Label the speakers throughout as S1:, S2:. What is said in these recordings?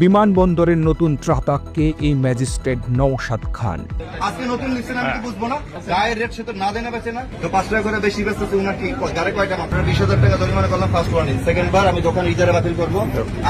S1: বিমানবন্দরের নতুন ত্রাতাককে এই ম্যাজিস্ট্রেট নওশাদ খান।
S2: আজকে নতুন লিখছেন আমি তো বুঝবো না, গায়ের রেট সে তো না দেনা বেচে না, তো 5 টাকা করে বেশি বেচতেছে উনার কি গাড়ি কয়টা আপনার 20,000 টাকা জরিমানা করলাম ফার্স্ট ওয়ার্নিং, সেকেন্ড বার আমি দোকান ইজারা বাতিল করবো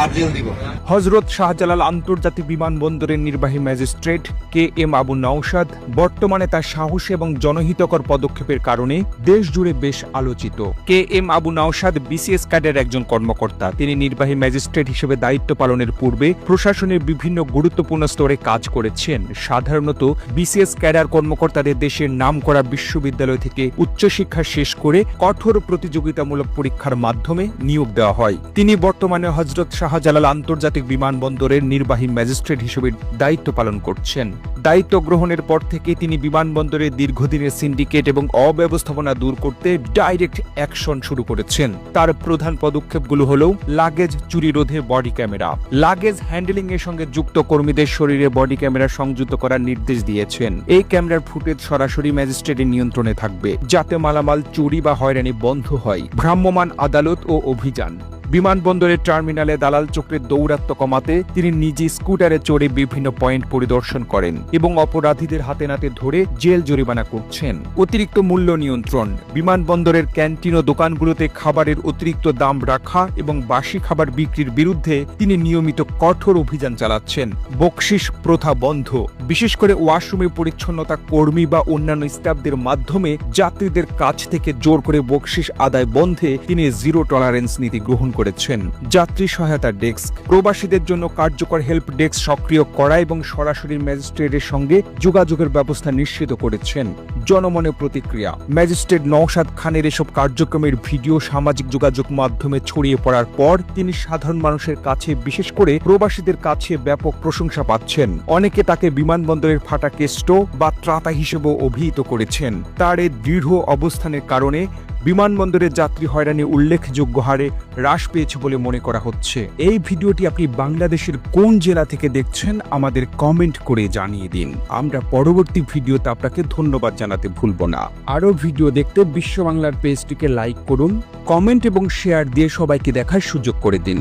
S2: আর জেল দিব।
S1: হযরত শাহজালাল আন্তর্জাতিক বিমানবন্দরের নির্বাহী ম্যাজিস্ট্রেট KM আবু নওশাদ বর্তমানে তার সাহসী এবং জনহিতকর পদক্ষেপের কারণে দেশ জুড়ে বেশ আলোচিত। KM Abu Naushad BCS cadre একজন কর্মকর্তা। তিনি নির্বাহী ম্যাজিস্ট্রেট হিসেবে দায়িত্ব পালনের পূর্বে প্রশাসনের বিভিন্ন গুরুত্বপূর্ণ স্তরে কাজ করেছেন। সাধারণত BCS ক্যাডার কর্মকর্তাদের দেশের নামকরা বিশ্ববিদ্যালয় থেকে উচ্চশিক্ষা শেষ করে কঠোর প্রতিযোগিতামূলক পরীক্ষার মাধ্যমে নিয়োগ দেওয়া হয়। তিনি বর্তমানে হযরত শাহজালাল আন্তর্জাতিক বিমানবন্দরের নির্বাহী ম্যাজিস্ট্রেট হিসেবে দায়িত্ব পালন করছেন। দায়িত্ব গ্রহণের পর থেকে তিনি বিমানবন্দরের দীর্ঘদিনের সিন্ডিকেট এবং অব্যবস্থাপনা দূর করতে ডাইরেক্ট অ্যাকশন শুরু করেছেন। তার প্রধান পদক্ষেপগুলো হল লাগেজ চুরি রোধে বডি ক্যামেরা, লাগেজ হ্যান্ডেলিং এর সঙ্গে যুক্ত কর্মীদের শরীরে বডি ক্যামেরা সংযুক্ত করার নির্দেশ দিয়েছেন। এই ক্যামেরার ফুটেজ সরাসরি ম্যাজিস্ট্রেটের নিয়ন্ত্রণে থাকবে, যাতে মালামাল চুরি বা হয়রানি বন্ধ হয়। ভ্রাম্যমাণ আদালত ও অভিযান। বিমানবন্দরের টার্মিনালে দালাল চক্রের দৌরাত্ম্য কমাতে তিনি নিজে স্কুটারে চড়ে বিভিন্ন পয়েন্ট পরিদর্শন করেন এবং অপরাধীদের হাতে নাতে ধরে জেল জরিমানা করছেন। অতিরিক্ত মূল্য নিয়ন্ত্রণ। বিমানবন্দরের ক্যান্টিন ও দোকানগুলোতে খাবারের অতিরিক্ত দাম রাখা এবং বাসি খাবার বিক্রির বিরুদ্ধে তিনি নিয়মিত কঠোর অভিযান চালাচ্ছেন। বকশিশ প্রথা বন্ধ। বিশেষ করে ওয়াশরুমে পরিচ্ছন্নতা কর্মী বা অন্যান্য স্টাফদের মাধ্যমে যাত্রীদের কাছ থেকে জোর করে বকশিশ আদায় বন্ধে তিনি জিরো টলারেন্স নীতি গ্রহণ করেছেন। যাত্রী সহায়তা ডেস্ক। প্রবাসীদের জন্য কার্যকর হেল্প ডেস্ক সক্রিয় করা এবং সরাসরি ম্যাজিস্ট্রেটের সঙ্গে যোগাযোগের ব্যবস্থা নিশ্চিত করেছেন। জনমনে প্রতিক্রিয়া। ম্যাজিস্ট্রেট নওশাদ খানের এসব কার্যক্রমের ভিডিও সামাজিক যোগাযোগ মাধ্যমে ছড়িয়ে পড়ার পর তিনি সাধারণ মানুষের কাছে, বিশেষ করে প্রবাসীদের কাছে ব্যাপক প্রশংসা পাচ্ছেন। অনেকে তাকে বিমানবন্দরের ফাটা কেষ্ট বা ত্রাতা হিসেবে অভিহিত করেছেন। তার এই দৃঢ় অবস্থানের কারণে বিমানবন্দরের যাত্রী হয়রানি উল্লেখযোগ্য হারে হ্রাস পেয়েছে বলে মনে করা হচ্ছে। এই ভিডিওটি আপনি বাংলাদেশের কোন জেলা থেকে দেখছেন আমাদের কমেন্ট করে জানিয়ে দিন। আমরা পরবর্তী ভিডিওতে আপনাকে ধন্যবাদ জানাতে ভুলব না। আরও ভিডিও দেখতে বিশ্ব বাংলার পেজটিকে লাইক করুন, কমেন্ট এবং শেয়ার দিয়ে সবাইকে দেখার সুযোগ করে দিন।